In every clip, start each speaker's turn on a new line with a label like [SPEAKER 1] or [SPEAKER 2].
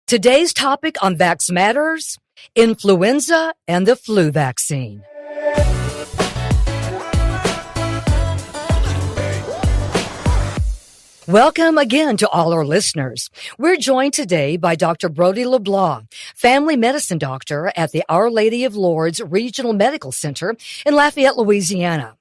[SPEAKER 1] Today's topic on Vax Matters, influenza and the flu vaccine. Welcome again to all our listeners. We're joined today by Dr. Brody LeBlanc, family medicine doctor at the Our Lady of Lourdes Regional Medical Center in Lafayette, Louisiana.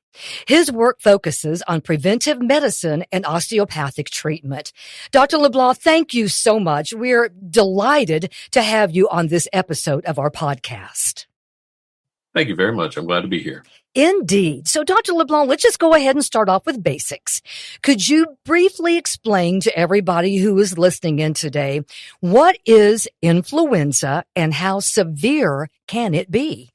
[SPEAKER 1] His work focuses on preventive medicine and osteopathic treatment. Dr. LeBlanc, thank you so much. We're delighted to have you on this episode of our podcast.
[SPEAKER 2] Thank you very much. I'm glad to be here.
[SPEAKER 1] Indeed. So, Dr. LeBlanc, let's just go ahead and start off with basics. Could you briefly explain to everybody who is listening in today, what is influenza and how severe can it be?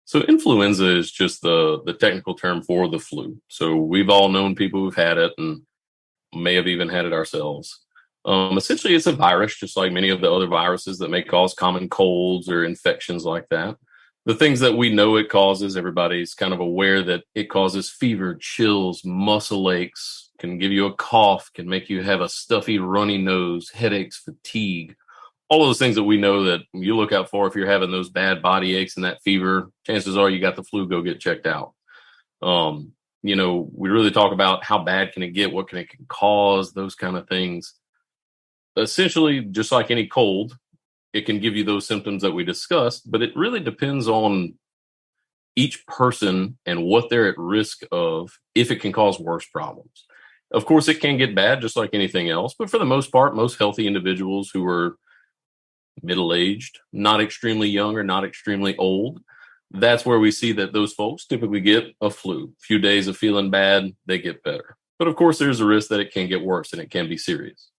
[SPEAKER 2] So influenza is just the technical term for the flu. So we've all known people who've had it and may have even had it ourselves. Essentially, it's a virus, just like many of the other viruses that may cause common colds or infections like that. The things that we know it causes, everybody's kind of aware that it causes fever, chills, muscle aches, can give you a cough, can make you have a stuffy, runny nose, headaches, fatigue. All of those things that we know that you look out for if you're having those bad body aches and that fever, chances are you got the flu, go get checked out. We really talk about how bad can it get, what can it cause, those kind of things. Essentially, just like any cold, it can give you those symptoms that we discussed, but it really depends on each person and what they're at risk of if it can cause worse problems. Of course, it can get bad just like anything else, but for the most part, most healthy individuals who are middle-aged, not extremely young or not extremely old, that's where we see that those folks typically get a flu. A few days of feeling bad, they get better. But of course, there's a risk that it can get worse and it can be serious.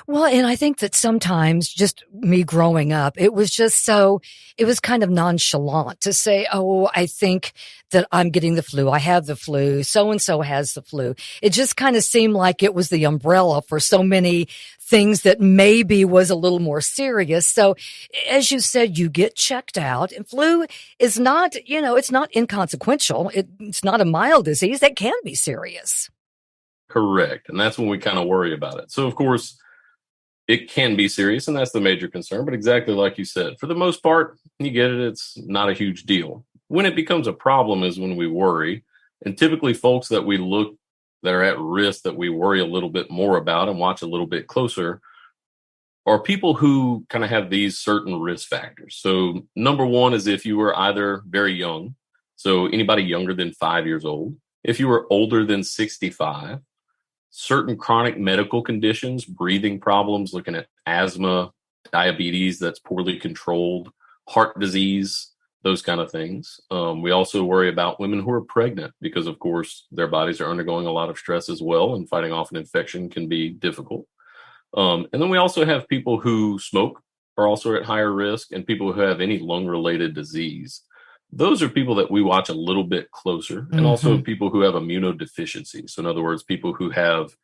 [SPEAKER 1] Well, and I think that sometimes just me growing up, it was kind of nonchalant to say, oh, I think that I'm getting the flu. I have the flu. So-and-so has the flu. It just kind of seemed like it was the umbrella for so many things that maybe was a little more serious. So as you said, you get checked out, and flu is not, it's not inconsequential. It's not a mild disease that can be serious.
[SPEAKER 2] Correct. And that's when we kind of worry about it. So of course, it can be serious, and that's the major concern. But exactly like you said, for the most part, you get it, it's not a huge deal. When it becomes a problem is when we worry. And typically folks that we look that are at risk that we worry a little bit more about and watch a little bit closer are people who kind of have these certain risk factors. So number one is if you were either very young, so anybody younger than 5 years old, if you were older than 65, certain chronic medical conditions, breathing problems, looking at asthma, diabetes that's poorly controlled, heart disease, those kind of things. We also worry about women who are pregnant because, of course, their bodies are undergoing a lot of stress as well, and fighting off an infection can be difficult. And then we also have people who smoke are also at higher risk, and people who have any lung-related disease. Those are people that we watch a little bit closer, and also people who have immunodeficiency. So in other words, people who have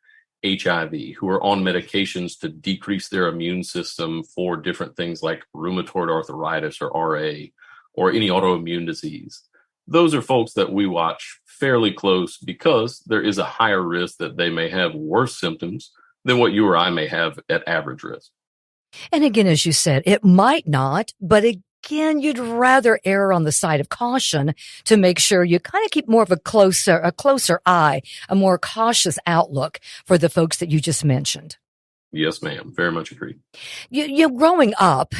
[SPEAKER 2] HIV, who are on medications to decrease their immune system for different things like rheumatoid arthritis or RA or any autoimmune disease. Those are folks that we watch fairly close because there is a higher risk that they may have worse symptoms than what you or I may have at average risk.
[SPEAKER 1] And again, as you said, it might not, but again, you'd rather err on the side of caution to make sure you kind of keep more of a closer eye, a more cautious outlook for the folks that you just mentioned.
[SPEAKER 2] Yes, ma'am. Very much agree.
[SPEAKER 1] Growing up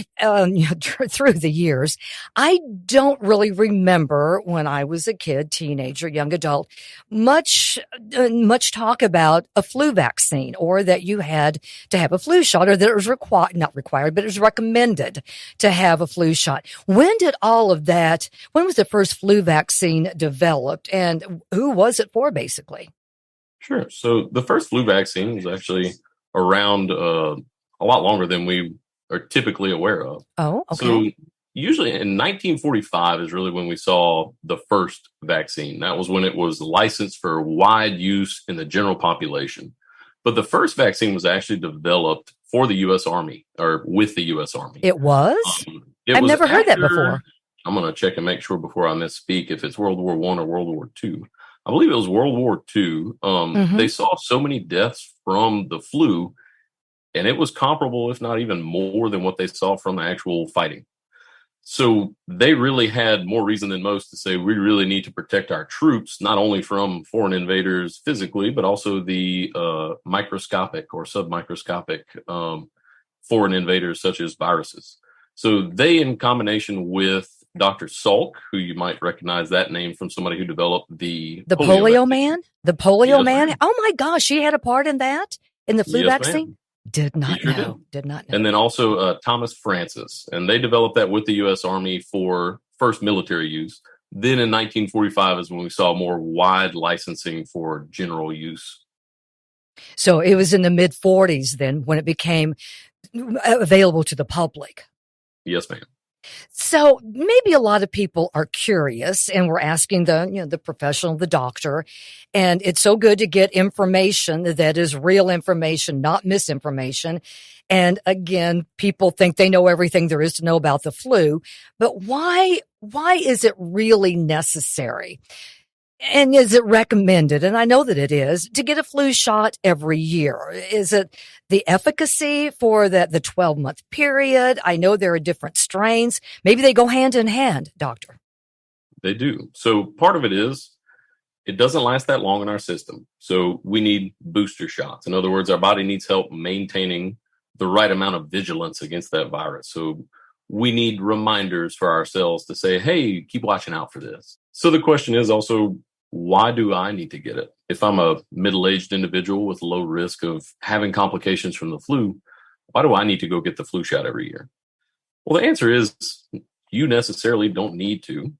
[SPEAKER 1] through the years, I don't really remember when I was a kid, teenager, young adult, much talk about a flu vaccine or that you had to have a flu shot or that it was not required, but it was recommended to have a flu shot. When was the first flu vaccine developed and who was it for basically?
[SPEAKER 2] Sure. So the first flu vaccine was actually around a lot longer than we are typically aware of.
[SPEAKER 1] Oh, okay.
[SPEAKER 2] So usually in 1945 is really when we saw the first vaccine. That was when it was licensed for wide use in the general population. But the first vaccine was actually developed for the U.S. Army or with the U.S. Army.
[SPEAKER 1] It was? I've never heard that before.
[SPEAKER 2] I'm going to check and make sure before I misspeak if it's World War I or World War II. I believe it was World War II. They saw so many deaths from the flu And it was comparable, if not even more than what they saw from the actual fighting. So they really had more reason than most to say we really need to protect our troops, not only from foreign invaders physically, but also the microscopic or submicroscopic foreign invaders such as viruses. So they, in combination with Dr. Salk, who you might recognize that name from somebody who developed the
[SPEAKER 1] polio man? The polio
[SPEAKER 2] Yes,
[SPEAKER 1] man?
[SPEAKER 2] ma'am.
[SPEAKER 1] Oh my gosh, she had a part in that? In the flu
[SPEAKER 2] Yes,
[SPEAKER 1] vaccine?
[SPEAKER 2] ma'am.
[SPEAKER 1] Did
[SPEAKER 2] He
[SPEAKER 1] not
[SPEAKER 2] sure
[SPEAKER 1] know.
[SPEAKER 2] did.
[SPEAKER 1] Did not know.
[SPEAKER 2] And then also Thomas Francis. And they developed that with the U.S. Army for first military use. Then in 1945 is when we saw more wide licensing for general use.
[SPEAKER 1] So it was in the mid 40s then when it became available to the public.
[SPEAKER 2] Yes, ma'am.
[SPEAKER 1] So maybe a lot of people are curious and we're asking the professional, the doctor, and it's so good to get information that is real information, not misinformation. And again, people think they know everything there is to know about the flu, but why is it really necessary? And is it recommended? And I know that it is to get a flu shot every year. Is it the efficacy for the 12-month period? I know there are different strains. Maybe they go hand in hand, doctor.
[SPEAKER 2] They do. So part of it is it doesn't last that long in our system. So we need booster shots. In other words, our body needs help maintaining the right amount of vigilance against that virus. So we need reminders for ourselves to say, hey, keep watching out for this. So the question is also, why do I need to get it? If I'm a middle-aged individual with low risk of having complications from the flu, why do I need to go get the flu shot every year? Well, the answer is you necessarily don't need to,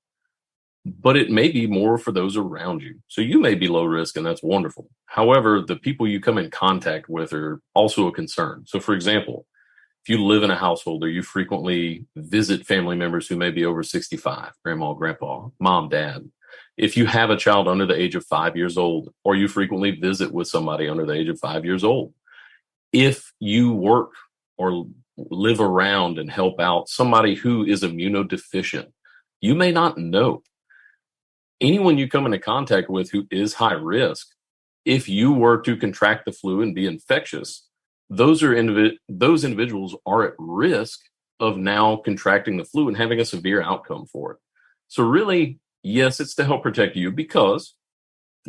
[SPEAKER 2] but it may be more for those around you. So you may be low risk, and that's wonderful. However, the people you come in contact with are also a concern. So, for example, if you live in a household or you frequently visit family members who may be over 65, grandma, grandpa, mom, dad, if you have a child under the age of 5 years old, or you frequently visit with somebody under the age of 5 years old, if you work or live around and help out somebody who is immunodeficient, you may not know. Anyone you come into contact with who is high risk, if you were to contract the flu and be infectious, those individuals are at risk of now contracting the flu and having a severe outcome for it. So really, yes, it's to help protect you because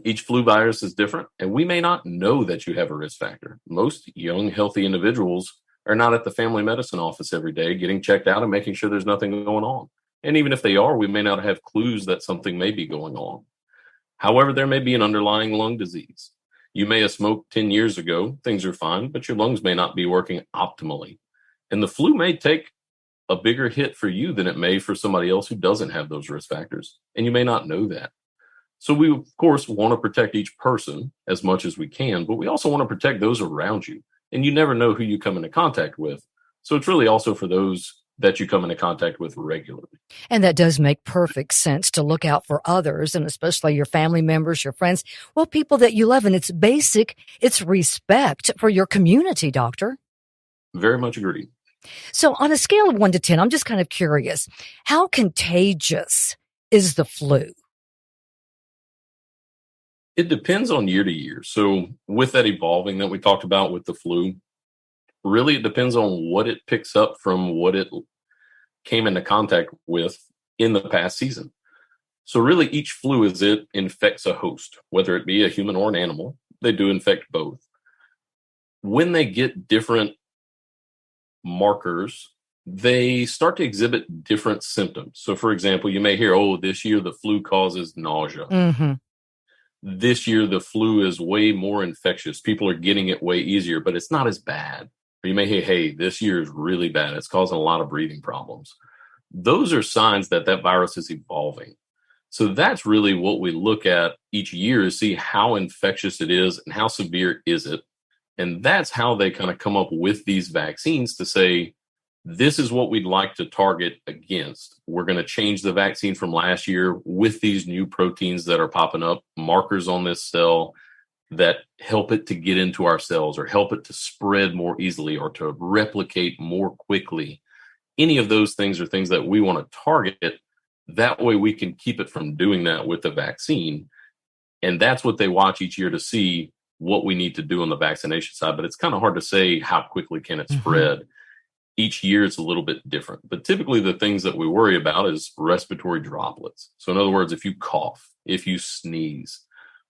[SPEAKER 2] each flu virus is different, and we may not know that you have a risk factor. Most young, healthy individuals are not at the family medicine office every day getting checked out and making sure there's nothing going on. And even if they are, we may not have clues that something may be going on. However, there may be an underlying lung disease. You may have smoked 10 years ago, things are fine, but your lungs may not be working optimally. And the flu may take a bigger hit for you than it may for somebody else who doesn't have those risk factors. And you may not know that. So we, of course, want to protect each person as much as we can, but we also want to protect those around you. And you never know who you come into contact with. So it's really also for those that you come into contact with regularly.
[SPEAKER 1] And that does make perfect sense to look out for others, and especially your family members, your friends, well, people that you love. And it's basic. It's respect for your community, doctor.
[SPEAKER 2] Very much agree.
[SPEAKER 1] So on a scale of 1 to 10, I'm just kind of curious, how contagious is the flu?
[SPEAKER 2] It depends on year to year. So with that evolving that we talked about with the flu, really it depends on what it picks up from what it came into contact with in the past season. So really each flu as it infects a host, whether it be a human or an animal, they do infect both. When they get different markers, they start to exhibit different symptoms. So for example, you may hear, oh, this year the flu causes nausea.
[SPEAKER 1] Mm-hmm.
[SPEAKER 2] This year the flu is way more infectious. People are getting it way easier, but it's not as bad. Or you may hear, hey, this year is really bad. It's causing a lot of breathing problems. Those are signs that that virus is evolving. So that's really what we look at each year to see how infectious it is and how severe is it. And that's how they kind of come up with these vaccines to say, this is what we'd like to target against. We're going to change the vaccine from last year with these new proteins that are popping up, markers on this cell that help it to get into our cells or help it to spread more easily or to replicate more quickly. Any of those things are things that we want to target. That way we can keep it from doing that with the vaccine. And that's what they watch each year to see, what we need to do on the vaccination side, but it's kind of hard to say how quickly can it
[SPEAKER 1] Mm-hmm.
[SPEAKER 2] spread. Each year it's a little bit different, but typically the things that we worry about is respiratory droplets. So in other words, if you cough, if you sneeze,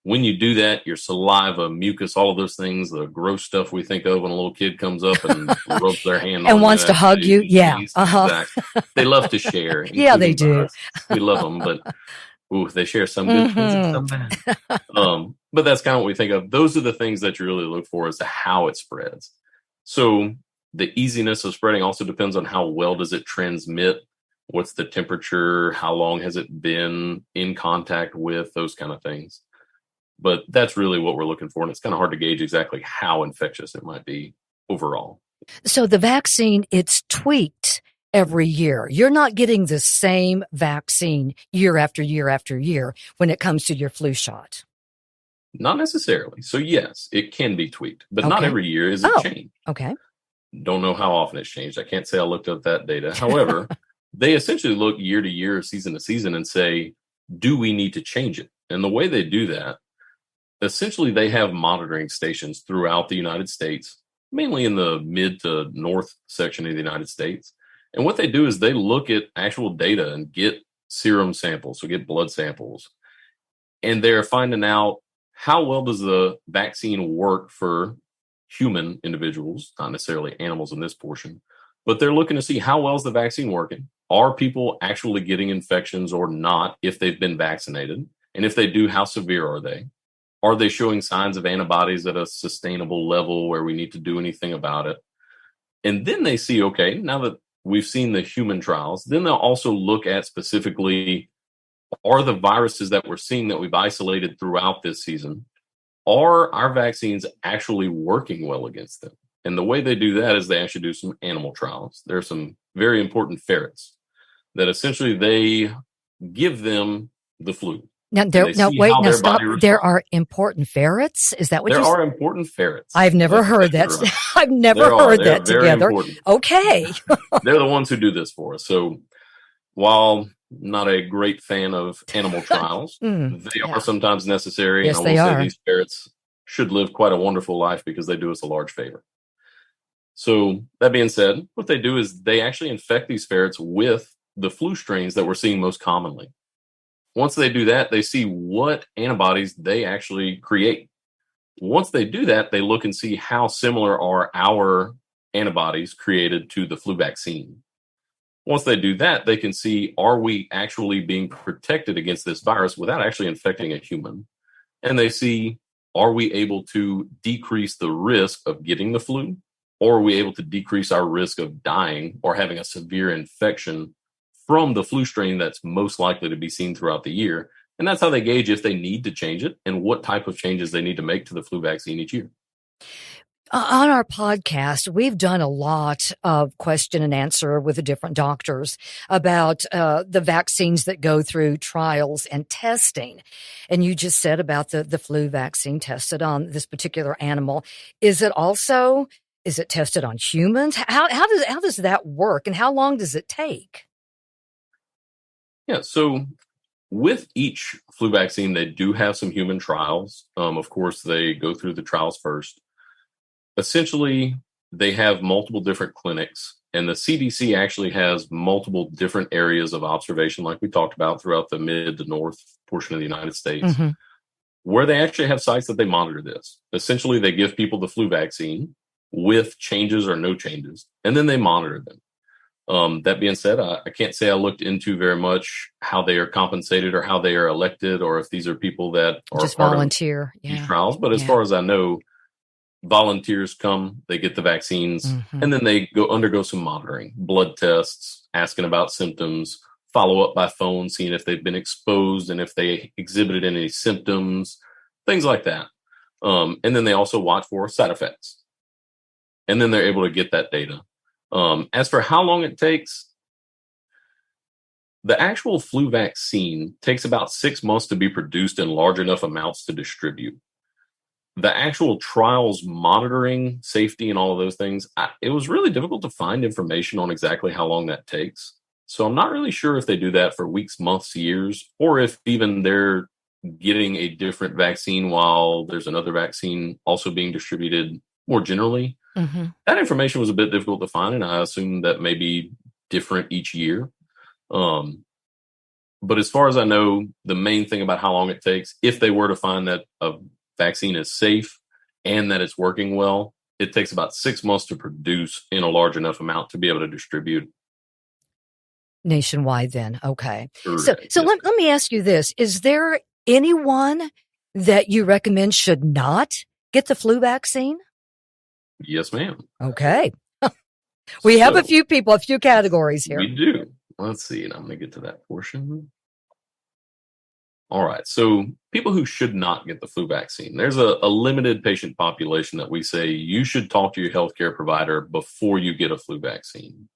[SPEAKER 2] when you do that, your saliva, mucus, all of those things, the gross stuff we think of when a little kid comes up and rubs their hand
[SPEAKER 1] And
[SPEAKER 2] on
[SPEAKER 1] wants
[SPEAKER 2] you
[SPEAKER 1] to hug you. Yeah.
[SPEAKER 2] sneeze.
[SPEAKER 1] Uh-huh.
[SPEAKER 2] Exactly. They love to share,
[SPEAKER 1] Yeah, they
[SPEAKER 2] including
[SPEAKER 1] do.
[SPEAKER 2] viruses. We love them, but they share some good things and some bad. But that's kind of what we think of. Those are the things that you really look for as to how it spreads. So the easiness of spreading also depends on how well does it transmit, what's the temperature, how long has it been in contact with, those kind of things. But that's really what we're looking for, and it's kind of hard to gauge exactly how infectious it might be overall.
[SPEAKER 1] So the vaccine, it's tweaked every year. You're not getting the same vaccine year after year after year when it comes to your flu shot.
[SPEAKER 2] Not necessarily. So yes, it can be tweaked, but not
[SPEAKER 1] Okay.
[SPEAKER 2] every year is it changed.
[SPEAKER 1] Okay.
[SPEAKER 2] Don't know how often it's changed. I can't say I looked up that data. However, they essentially look year to year, season to season, and say, do we need to change it? And the way they do that, essentially they have monitoring stations throughout the United States, mainly in the mid to north section of the United States. And what they do is they look at actual data and get serum samples, so get blood samples. And they're finding out how well does the vaccine work for human individuals, not necessarily animals in this portion, but they're looking to see how well is the vaccine working. Are people actually getting infections or not if they've been vaccinated? And if they do, how severe are they? Are they showing signs of antibodies at a sustainable level where we need to do anything about it? And then they see, okay, now that we've seen the human trials, then they'll also look at specifically, are the viruses that we're seeing that we've isolated throughout this season, are our vaccines actually working well against them? And the way they do that is they actually do some animal trials. There are some very important ferrets that essentially they give them the flu.
[SPEAKER 1] Now, stop. There are important ferrets. Is that what
[SPEAKER 2] there are important ferrets?
[SPEAKER 1] I've never heard that. I've never heard that together. Okay.
[SPEAKER 2] They're the ones who do this for us. So while not a great fan of animal trials, they are sometimes necessary.
[SPEAKER 1] Yes,
[SPEAKER 2] and I will say these ferrets should live quite a wonderful life because they do us a large favor. So that being said, what they do is they actually infect these ferrets with the flu strains that we're seeing most commonly. Once they do that, they see what antibodies they actually create. Once they do that, they look and see how similar are our antibodies created to the flu vaccine. Once they do that, they can see, are we actually being protected against this virus without actually infecting a human? And they see, are we able to decrease the risk of getting the flu? Or are we able to decrease our risk of dying or having a severe infection from the flu strain that's most likely to be seen throughout the year? And that's how they gauge if they need to change it and what type of changes they need to make to the flu vaccine each year.
[SPEAKER 1] On our podcast, we've done a lot of question and answer with the different doctors about the vaccines that go through trials and testing. And you just said about the flu vaccine tested on this particular animal. Is it tested on humans? How does that work, and how long does it take?
[SPEAKER 2] Yeah, so with each flu vaccine, they do have some human trials. Of course, they go through the trials first. Essentially, they have multiple different clinics, and the CDC actually has multiple different areas of observation, like we talked about, throughout the mid to north portion of the United States, where they actually have sites that they monitor this. Essentially, they give people the flu vaccine with changes or no changes, and then they monitor them. That being said, I can't say I looked into very much how they are compensated or how they are elected, or if these are people that are
[SPEAKER 1] just volunteer
[SPEAKER 2] these trials. But as far as I know, volunteers come, they get the vaccines, and then they undergo some monitoring, blood tests, asking about symptoms, follow up by phone, seeing if they've been exposed and if they exhibited any symptoms, things like that. And then they also watch for side effects. And then they're able to get that data. As for how long it takes, the actual flu vaccine takes about 6 months to be produced in large enough amounts to distribute. The actual trials monitoring safety and all of those things, it was really difficult to find information on exactly how long that takes. So I'm not really sure if they do that for weeks, months, years, or if even they're getting a different vaccine while there's another vaccine also being distributed more generally.
[SPEAKER 1] Mm-hmm.
[SPEAKER 2] That information was a bit difficult to find, and I assume that may be different each year. But as far as I know, the main thing about how long it takes, if they were to find that a vaccine is safe and that it's working well, it takes about 6 months to produce in a large enough amount to be able to distribute
[SPEAKER 1] Nationwide then. Okay.
[SPEAKER 2] Correct.
[SPEAKER 1] So
[SPEAKER 2] Yes.
[SPEAKER 1] let me ask you this. Is there anyone that you recommend should not get the flu vaccine?
[SPEAKER 2] Yes, ma'am.
[SPEAKER 1] Okay. We have
[SPEAKER 2] So,
[SPEAKER 1] a few people, a few categories here.
[SPEAKER 2] we do. Let's see, and I'm going to get to that portion. All right. So people who should not get the flu vaccine, there's a limited patient population that we say you should talk to your healthcare provider before you get a flu vaccine.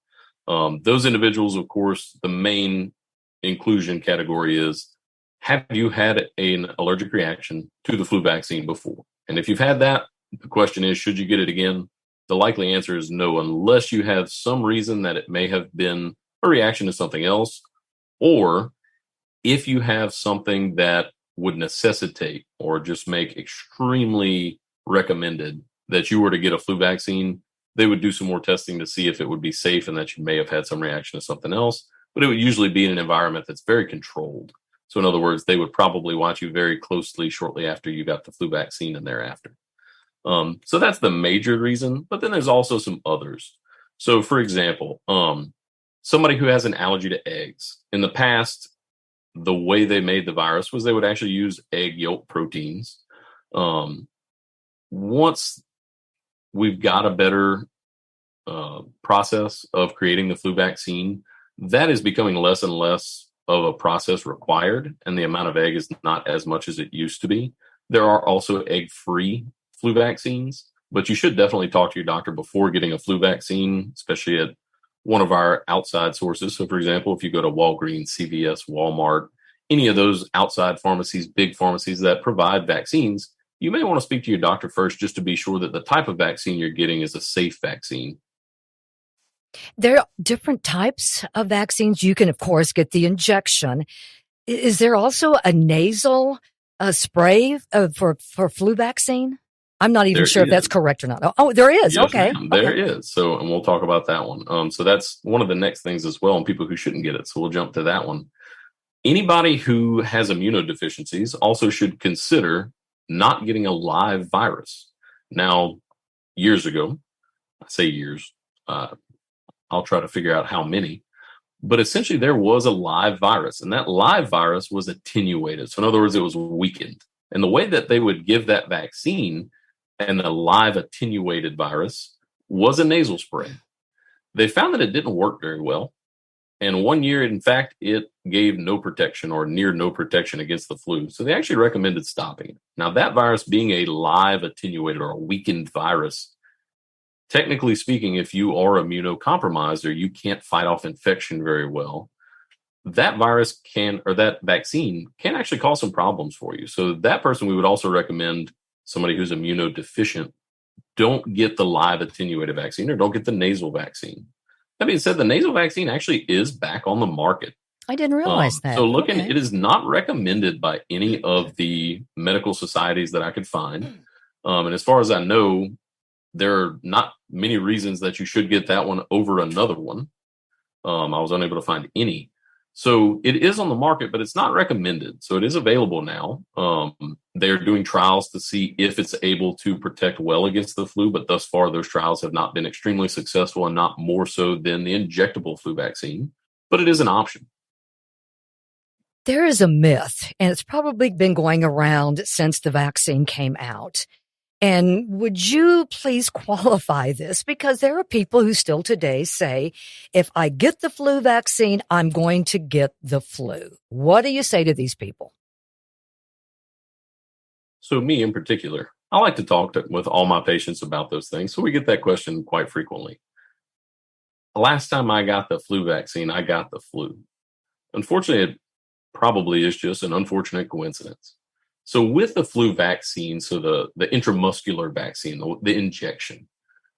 [SPEAKER 2] Those individuals, of course, the main inclusion category is, have you had an allergic reaction to the flu vaccine before? And if you've had that, the question is, should you get it again? The likely answer is no, unless you have some reason that it may have been a reaction to something else, or if you have something that would necessitate or just make extremely recommended that you were to get a flu vaccine, they would do some more testing to see if it would be safe and that you may have had some reaction to something else. But it would usually be in an environment that's very controlled. So in other words, they would probably watch you very closely shortly after you got the flu vaccine and thereafter. So that's the major reason. But then there's also some others. So for example, somebody who has an allergy to eggs. In the past, the way they made the virus was they would actually use egg yolk proteins. Once we've got a better process of creating the flu vaccine, that is becoming less and less of a process required, and the amount of egg is not as much as it used to be. There are also egg-free flu vaccines, but you should definitely talk to your doctor before getting a flu vaccine, especially at one of our outside sources. So, for example, if you go to Walgreens, CVS, Walmart, any of those outside pharmacies, big pharmacies that provide vaccines, you may want to speak to your doctor first just to be sure that the type of vaccine you're getting is a safe vaccine.
[SPEAKER 1] There are different types of vaccines. You can, of course, get the injection. Is there also a nasal spray for flu vaccine? I'm not even sure if that's correct or not. Oh, there is.
[SPEAKER 2] Yes,
[SPEAKER 1] okay.
[SPEAKER 2] ma'am, there is. So, and we'll talk about that one. So that's one of the next things as well, and people who shouldn't get it. So we'll jump to that one. Anybody who has immunodeficiencies also should consider not getting a live virus. Now, years ago, I say years, I'll try to figure out how many, but essentially there was a live virus, and that live virus was attenuated. So in other words, it was weakened. And the way that they would give that vaccine and a live attenuated virus was a nasal spray. They found that it didn't work very well. And 1 year, in fact, it gave no protection or near no protection against the flu. So they actually recommended stopping it. Now, that virus being a live attenuated or a weakened virus, technically speaking, if you are immunocompromised or you can't fight off infection very well, that virus can, or that vaccine can actually cause some problems for you. So that person, we would also recommend somebody who's immunodeficient, don't get the live attenuated vaccine or don't get the nasal vaccine. That being said, the nasal vaccine actually is back on the market.
[SPEAKER 1] I didn't realize that.
[SPEAKER 2] So it is not recommended by any of the medical societies that I could find. And as far as I know, there are not many reasons that you should get that one over another one. I was unable to find any. So it is on the market, but it's not recommended. So it is available now. They're doing trials to see if it's able to protect well against the flu, but thus far those trials have not been extremely successful and not more so than the injectable flu vaccine, but it is an option.
[SPEAKER 1] There is a myth, and it's probably been going around since the vaccine came out. And would you please qualify this? Because there are people who still today say, if I get the flu vaccine, I'm going to get the flu. What do you say to these people?
[SPEAKER 2] So me in particular, I like to talk with all my patients about those things. So we get that question quite frequently. Last time I got the flu vaccine, I got the flu. Unfortunately, it probably is just an unfortunate coincidence. So with the flu vaccine, so the intramuscular vaccine, the injection,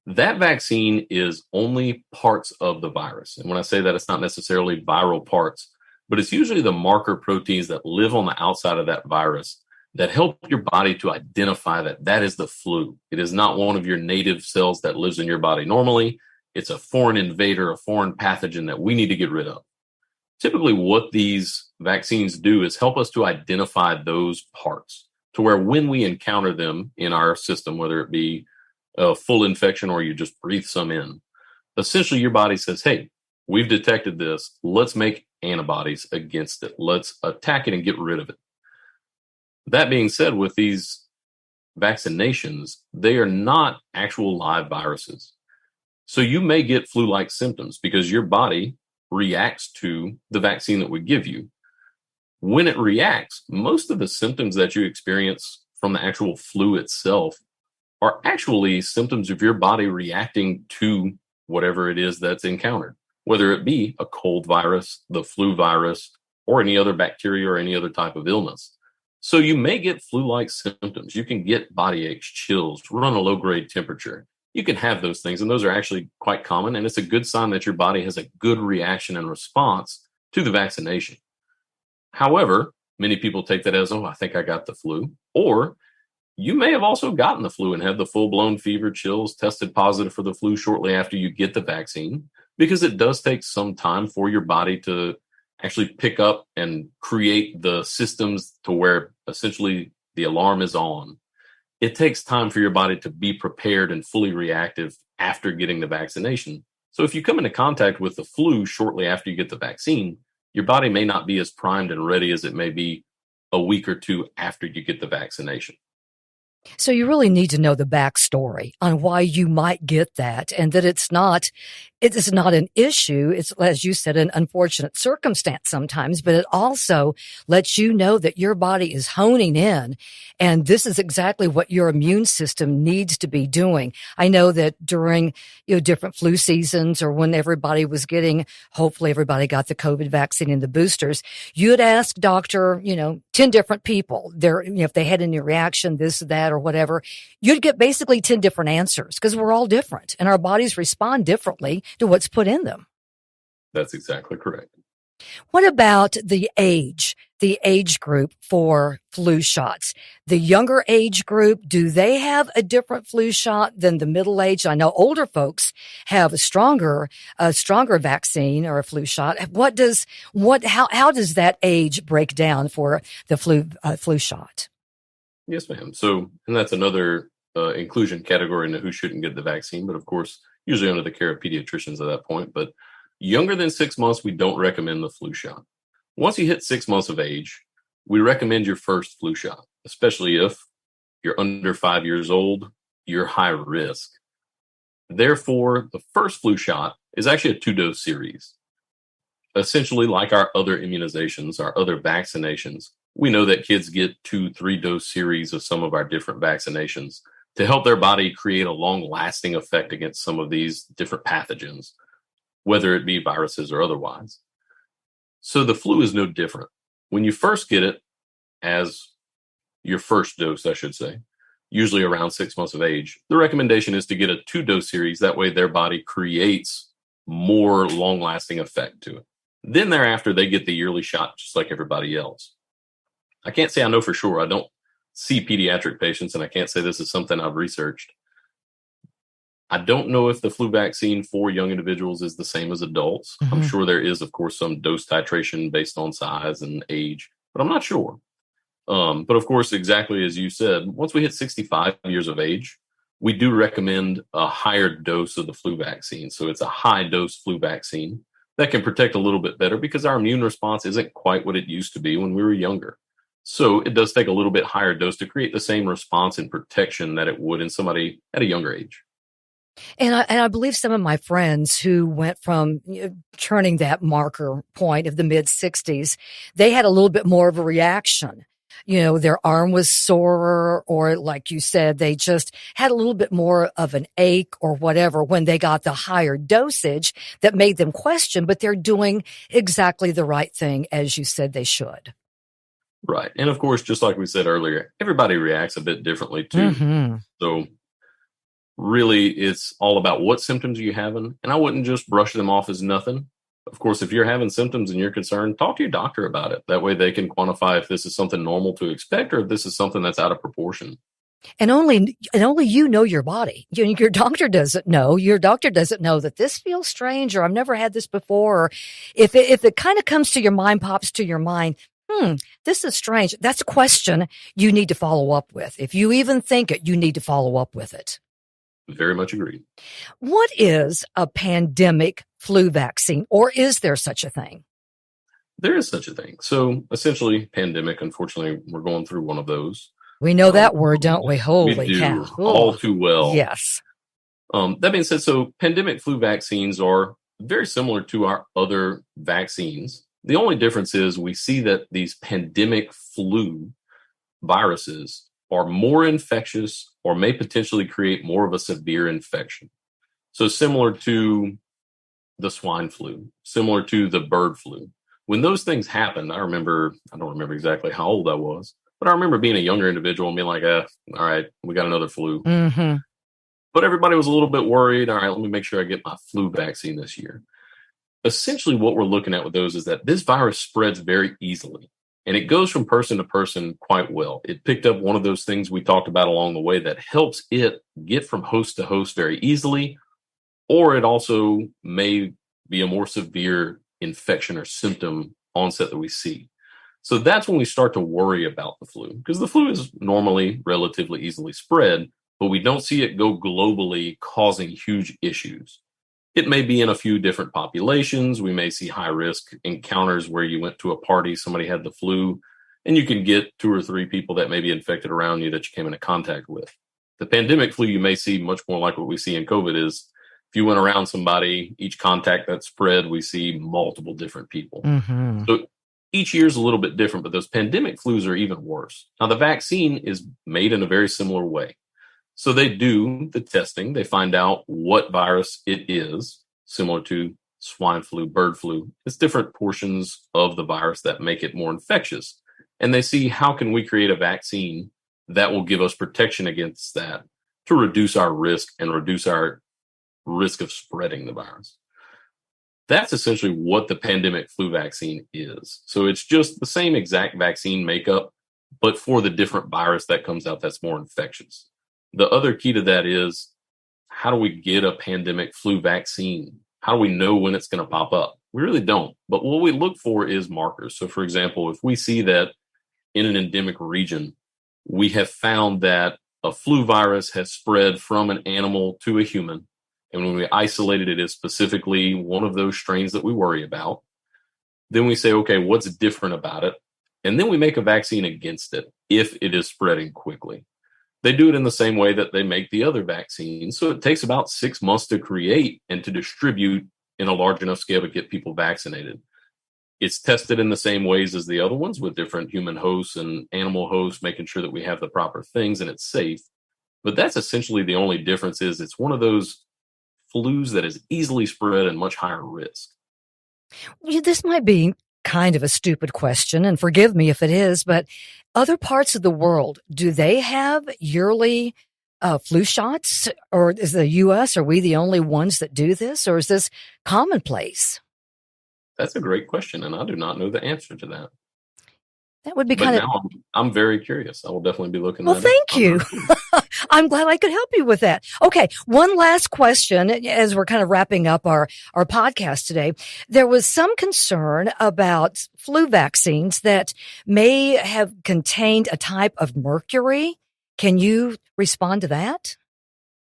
[SPEAKER 2] that vaccine is only parts of the virus. And when I say that, it's not necessarily viral parts. but it's usually the marker proteins that live on the outside of that virus that help your body to identify that that is the flu. It is not one of your native cells that lives in your body normally. It's a foreign invader, a foreign pathogen that we need to get rid of. Typically, what these vaccines do is help us to identify those parts to where when we encounter them in our system, whether it be a full infection or you just breathe some in, essentially your body says, hey, we've detected this. Let's make antibodies against it. Let's attack it and get rid of it. That being said, with these vaccinations, they are not actual live viruses. So you may get flu-like symptoms because your body reacts to the vaccine that we give you. When it reacts, most of the symptoms that you experience from the actual flu itself are actually symptoms of your body reacting to whatever it is that's encountered, whether it be a cold virus, the flu virus, or any other bacteria or any other type of illness. So you may get flu-like symptoms. You can get body aches, chills, run a low-grade temperature. You can have those things, and those are actually quite common, and it's a good sign that your body has a good reaction and response to the vaccination. However, many people take that as, oh, I think I got the flu, or you may have also gotten the flu and had the full-blown fever, chills, tested positive for the flu shortly after you get the vaccine, because it does take some time for your body to actually pick up and create the systems to where essentially the alarm is on. It takes time for your body to be prepared and fully reactive after getting the vaccination. So if you come into contact with the flu shortly after you get the vaccine, your body may not be as primed and ready as it may be a week or two after you get the vaccination.
[SPEAKER 1] So you really need to know the backstory on why you might get that, and that it's not an issue. It's, as you said, an unfortunate circumstance sometimes, but it also lets you know that your body is honing in, and this is exactly what your immune system needs to be doing. I know that during, different flu seasons, or when everybody was getting, hopefully everybody got the COVID vaccine and the boosters, you'd ask doctor, 10 different people, if they had any reaction, this, that, or whatever, you'd get basically 10 different answers because we're all different and our bodies respond differently to what's put in them.
[SPEAKER 2] That's exactly correct.
[SPEAKER 1] What about the age group for flu shots? The younger age group, do they have a different flu shot than the middle age? I know older folks have a stronger vaccine or a flu shot. How does that age break down for the flu shot?
[SPEAKER 2] Yes, ma'am. So, and that's another inclusion category into who shouldn't get the vaccine, but of course, usually under the care of pediatricians at that point. But younger than 6 months, we don't recommend the flu shot. Once you hit 6 months of age, we recommend your first flu shot, especially if you're under 5 years old, you're high risk. Therefore, the first flu shot is actually a 2-dose series. Essentially, like our other immunizations, our other vaccinations, we know that kids get 2-3 dose series of some of our different vaccinations to help their body create a long-lasting effect against some of these different pathogens, whether it be viruses or otherwise. So the flu is no different. When you first get it, as your first dose, I should say, usually around 6 months of age, the recommendation is to get a 2-dose series. That way their body creates more long-lasting effect to it. Then thereafter, they get the yearly shot just like everybody else. I can't say I know for sure. I don't see pediatric patients, and I can't say this is something I've researched. I don't know if the flu vaccine for young individuals is the same as adults. Mm-hmm. I'm sure there is, of course, some dose titration based on size and age, but I'm not sure. But of course, exactly as you said, once we hit 65 years of age, we do recommend a higher dose of the flu vaccine. So it's a high dose flu vaccine that can protect a little bit better because our immune response isn't quite what it used to be when we were younger. So it does take a little bit higher dose to create the same response and protection that it would in somebody at a younger age.
[SPEAKER 1] And I believe some of my friends who went from turning that marker point of the mid-60s, they had a little bit more of a reaction. Their arm was sore, or like you said, they just had a little bit more of an ache or whatever when they got the higher dosage that made them question, but they're doing exactly the right thing, as you said they should.
[SPEAKER 2] Right. And of course, just like we said earlier, everybody reacts a bit differently too. Mm-hmm. So really, it's all about what symptoms you're having. And I wouldn't just brush them off as nothing. Of course, if you're having symptoms and you're concerned, talk to your doctor about it. That way they can quantify if this is something normal to expect or if this is something that's out of proportion.
[SPEAKER 1] And only you know your body. Your doctor doesn't know. Your doctor doesn't know that this feels strange, or I've never had this before. Or if it kind of comes to your mind, pops to your mind, this is strange. That's a question you need to follow up with. If you even think it, you need to follow up with it.
[SPEAKER 2] Very much agreed.
[SPEAKER 1] What is a pandemic flu vaccine, or is there such a thing?
[SPEAKER 2] There is such a thing. So essentially, pandemic, unfortunately, we're going through one of those.
[SPEAKER 1] We know that word, don't we? Holy cow.
[SPEAKER 2] All too well.
[SPEAKER 1] Yes.
[SPEAKER 2] That being said, so pandemic flu vaccines are very similar to our other vaccines. The only difference is we see that these pandemic flu viruses are more infectious or may potentially create more of a severe infection. So similar to the swine flu, similar to the bird flu. When those things happened, I don't remember exactly how old I was, but I remember being a younger individual and being like, all right, we got another flu.
[SPEAKER 1] Mm-hmm.
[SPEAKER 2] But everybody was a little bit worried. All right, let me make sure I get my flu vaccine this year. Essentially, what we're looking at with those is that this virus spreads very easily. And it goes from person to person quite well. It picked up one of those things we talked about along the way that helps it get from host to host very easily, or it also may be a more severe infection or symptom onset that we see. So that's when we start to worry about the flu, because the flu is normally relatively easily spread, but we don't see it go globally causing huge issues. It may be in a few different populations. We may see high risk encounters where you went to a party, somebody had the flu, and you can get 2 or 3 people that may be infected around you that you came into contact with. The pandemic flu, you may see much more like what we see in COVID is if you went around somebody, each contact that spread, we see multiple different people.
[SPEAKER 1] Mm-hmm.
[SPEAKER 2] So each year is a little bit different, but those pandemic flus are even worse. Now, the vaccine is made in a very similar way. So they do the testing. They find out what virus it is, similar to swine flu, bird flu. It's different portions of the virus that make it more infectious. And they see how can we create a vaccine that will give us protection against that to reduce our risk and reduce our risk of spreading the virus. That's essentially what the pandemic flu vaccine is. So it's just the same exact vaccine makeup, but for the different virus that comes out that's more infectious. The other key to that is, how do we get a pandemic flu vaccine? How do we know when it's going to pop up? We really don't. But what we look for is markers. So, for example, if we see that in an endemic region, we have found that a flu virus has spread from an animal to a human, and when we isolated it as specifically one of those strains that we worry about, then we say, okay, what's different about it? And then we make a vaccine against it if it is spreading quickly. They do it in the same way that they make the other vaccines. So it takes about 6 months to create and to distribute in a large enough scale to get people vaccinated. It's tested in the same ways as the other ones with different human hosts and animal hosts, making sure that we have the proper things and it's safe. But that's essentially the only difference is it's one of those flus that is easily spread and much higher risk.
[SPEAKER 1] This might be kind of a stupid question, and forgive me if it is, but other parts of the world, do they have yearly flu shots? Or is the U.S., are we the only ones that do this? Or is this commonplace?
[SPEAKER 2] That's a great question, and I do not know the answer to that.
[SPEAKER 1] That would be
[SPEAKER 2] but
[SPEAKER 1] kind of...
[SPEAKER 2] now I'm very curious. I will definitely be looking
[SPEAKER 1] Well,
[SPEAKER 2] that
[SPEAKER 1] thank
[SPEAKER 2] up.
[SPEAKER 1] you. I'm glad I could help you with that. Okay, one last question as we're kind of wrapping up our podcast today. There was some concern about flu vaccines that may have contained a type of mercury. Can you respond to that?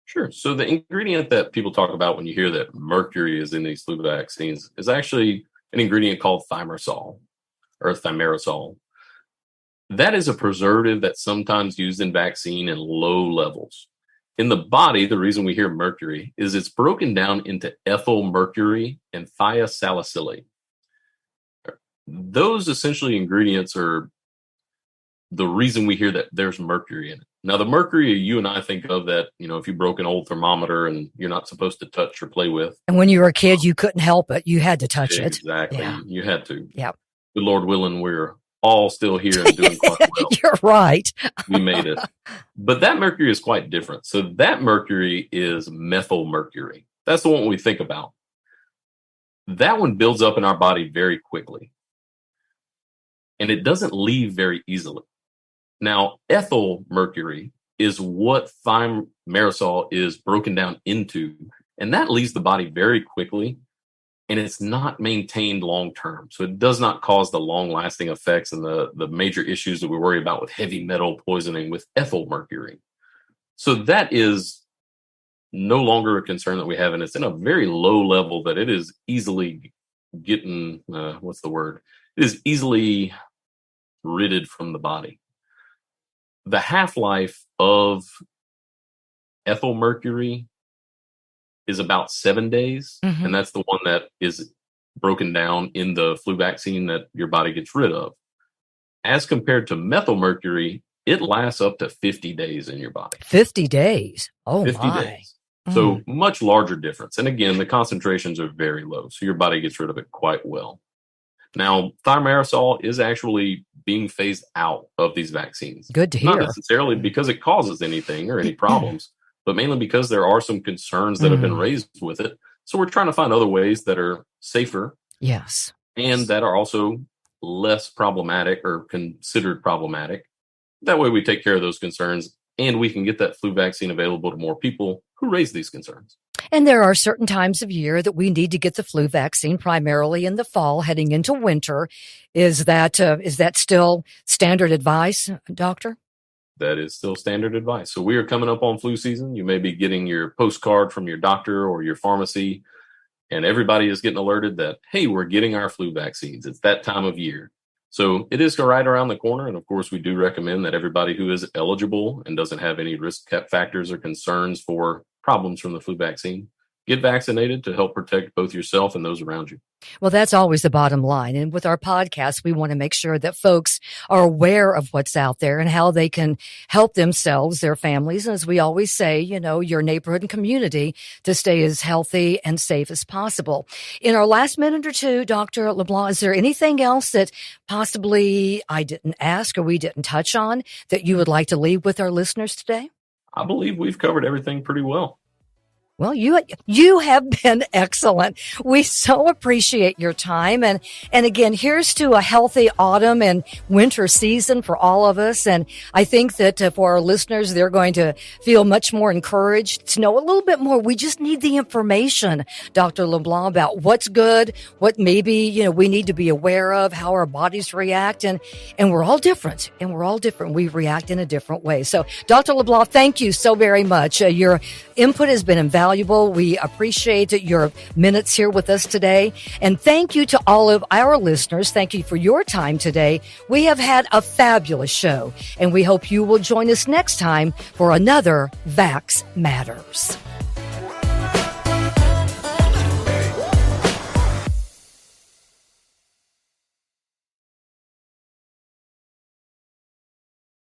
[SPEAKER 2] Sure. So the ingredient that people talk about when you hear that mercury is in these flu vaccines is actually an ingredient called thimerosal or thimerosal. That is a preservative that's sometimes used in vaccine in low levels. In the body, the reason we hear mercury is it's broken down into ethyl mercury and thiasalicylate. Those essentially ingredients are the reason we hear that there's mercury in it. Now, the mercury you and I think of that, if you broke an old thermometer and you're not supposed to touch or play with.
[SPEAKER 1] And when you were a kid, you couldn't help it. You had to touch it.
[SPEAKER 2] Exactly. Yeah. You had to.
[SPEAKER 1] Yeah.
[SPEAKER 2] Good Lord willing, we're all still here and doing quite well.
[SPEAKER 1] You're right.
[SPEAKER 2] We made it. But that mercury is quite different. So that mercury is methyl mercury. That's the one we think about. that one builds up in our body very quickly. And it doesn't leave very easily. Now, ethyl mercury is what thimerosal is broken down into, and that leaves the body very quickly, and it's not maintained long term. So it does not cause the long lasting effects and the major issues that we worry about with heavy metal poisoning with ethyl mercury. So that is no longer a concern that we have, and it's in a very low level that it is easily getting, It is easily ridded from the body. The half-life of ethyl mercury is about 7 days, and that's the one that is broken down in the flu vaccine that your body gets rid of. As compared to methyl mercury, it lasts up to 50 days in your body.
[SPEAKER 1] 50 days? Oh,
[SPEAKER 2] 50
[SPEAKER 1] my.
[SPEAKER 2] days. So much larger difference. And again, the concentrations are very low, so your body gets rid of it quite well. Now, thimerosal is actually being phased out of these vaccines.
[SPEAKER 1] Good to hear.
[SPEAKER 2] Not necessarily because it causes anything or any problems, but mainly because there are some concerns that have been raised with it. So we're trying to find other ways that are safer.
[SPEAKER 1] Yes.
[SPEAKER 2] And that are also less problematic or considered problematic. That way we take care of those concerns and we can get that flu vaccine available to more people who raise these concerns.
[SPEAKER 1] And there are certain times of year that we need to get the flu vaccine, primarily in the fall, heading into winter. Is that still standard advice, doctor?
[SPEAKER 2] That is still standard advice. So we are coming up on flu season. You may be getting your postcard from your doctor or your pharmacy, and everybody is getting alerted that, hey, we're getting our flu vaccines. It's that time of year. So it is right around the corner. And of course, we do recommend that everybody who is eligible and doesn't have any risk factors or concerns for problems from the flu vaccine, get vaccinated to help protect both yourself and those around you.
[SPEAKER 1] Well, that's always the bottom line. And with our podcast, we want to make sure that folks are aware of what's out there and how they can help themselves, their families, and as we always say, your neighborhood and community to stay as healthy and safe as possible. In our last minute or two, Dr. LeBlanc, is there anything else that possibly I didn't ask or we didn't touch on that you would like to leave with our listeners today?
[SPEAKER 2] I believe we've covered everything pretty well.
[SPEAKER 1] Well, you have been excellent. We so appreciate your time. And again, here's to a healthy autumn and winter season for all of us. And I think that for our listeners, they're going to feel much more encouraged to know a little bit more. We just need the information, Dr. LeBlanc, about what's good, what maybe, we need to be aware of, how our bodies react. And we're all different. We react in a different way. So, Dr. LeBlanc, thank you so very much. Your input has been invaluable. We appreciate your minutes here with us today. And thank you to all of our listeners. Thank you for your time today. We have had a fabulous show, and we hope you will join us next time for another Vax Matters.